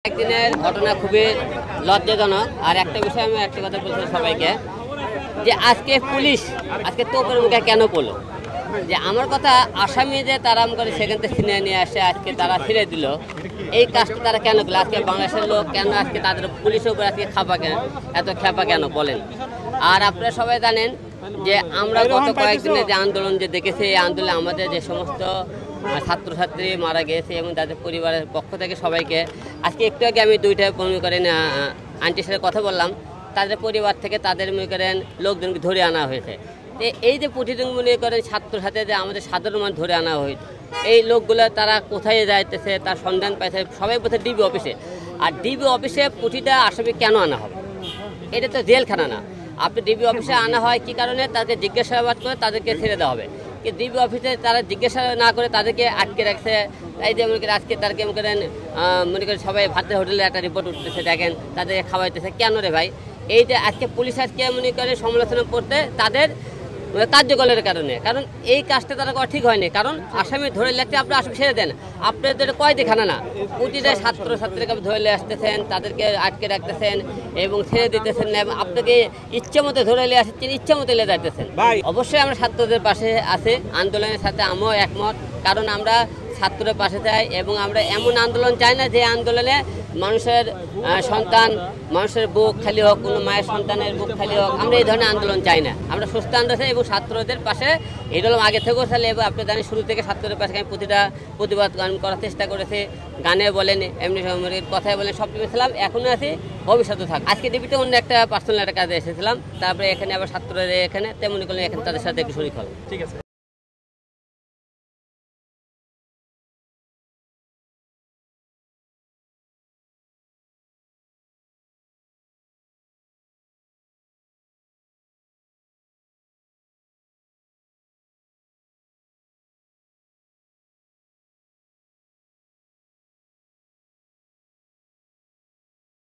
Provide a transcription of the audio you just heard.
একদিনের ঘটনা খুবই লজ্জাজনক। আর একটা বিষয় আমি একটা কথা বলছি সবাইকে, যে আজকে পুলিশ আজকে তোপের মুখে কেন পড়লো, যে আমার কথা আসামি যে তারা করে সেখান থেকে ছিনিয়ে নিয়ে আসে আজকে তারা ফিরে দিল, এই কাজটা তারা কেন করলো? আজকে বাংলাদেশের লোক কেন আজকে তাদের পুলিশের উপর আজকে এত খেপা কেন বলেন? আর আপনারা সবাই জানেন যে আমরা গত কয়েকদিনে যে আন্দোলন যে দেখেছি, এই আন্দোলনে আমাদের যে সমস্ত ছাত্রছাত্রী মারা গেছে এবং তাদের পরিবারের পক্ষ থেকে সবাইকে আজকে একটু আগে আমি দুইটা মনে করেন আন্টির সাথে কথা বললাম, তাদের পরিবার থেকে তাদের মনে করেন লোকজনকে ধরে আনা হয়েছে। এই যে প্রতিদিন মনে করেন ছাত্রছাত্রী যে আমাদের সাধারণ মানুষ ধরে আনা হয়েছে, এই লোকগুলো তারা কোথায় যাইতেছে তার সন্ধান পাইছে, সবাই বলছে ডিবি অফিসে। আর ডিবি অফিসে প্রতিটা আসামি কেন আনা হবে? এটা তো জেলখানা না। আপনি ডিবি অফিসে আনা হয় কি কারণে? তাদেরকে জিজ্ঞাসাবাদ করে তাদেরকে ছেড়ে দেওয়া হবে। কিন্তু ডিবি অফিসে তারা জিজ্ঞাসা না করে তাদেরকে আটকে রাখছে। এই যে মনে করেন আজকে তাদেরকে মনে করেন সবাই ভাতের হোটেলে একটা রিপোর্ট উঠতেছে, দেখেন তাদেরকে খাওয়াইতেছে কেন রে ভাই? এই যে আজকে পুলিশ আজকে মনে করে সমালোচনা করতে তাদের কার্যকলের কারণে, কারণ এই কাজটা তারা করা ঠিক হয়নি। কারণ আসামি ধরে লাগতে আপনি আসামি ছেড়ে দেন, আপনাদের কয় দেখানা না, প্রতিটা ছাত্রছাত্রীকে ধরে নিয়ে আসতেছেন, তাদেরকে আটকে রাখতেছেন এবং ছেড়ে দিতেছেন না, এবং আপনাকে ইচ্ছে মতো ধরে নিয়ে আসছেন, ইচ্ছে মতো নিয়ে যাইতেছেন। অবশ্যই আমরা ছাত্রদের পাশে আছে, আন্দোলনের সাথে আমিও একমত। কারণ আমরা ছাত্রের পাশে চাই এবং আমরা এমন আন্দোলন চাই না যে আন্দোলনে মানুষের সন্তান, মানুষের বুক খালি হোক, কোনো মায়ের সন্তানের বুক খালি হোক। আমরা এই ধরনের আন্দোলন চাই না। আমরা সুস্থ আন্দোলন চাই এবং ছাত্রদের পাশে এই হলাম আগে থেকেও চাইলে, এবং আপনি জানেন শুরু থেকে ছাত্রদের পাশে আমি প্রতিটা প্রতিবাদ করার চেষ্টা করেছি। গানে বলেন, এমনি কথায় বলেন, সব কিছু ছিলাম, এখনও আছি, ভবিষ্যতে থাক। আজকে ডিবিতে অন্য একটা পার্সোনাল একটা কাজে এসেছিলাম, তারপরে এখানে আবার ছাত্রদের এখানে তেমনি করলে এখানে তাদের সাথে একটু শরীর হল। ঠিক আছে।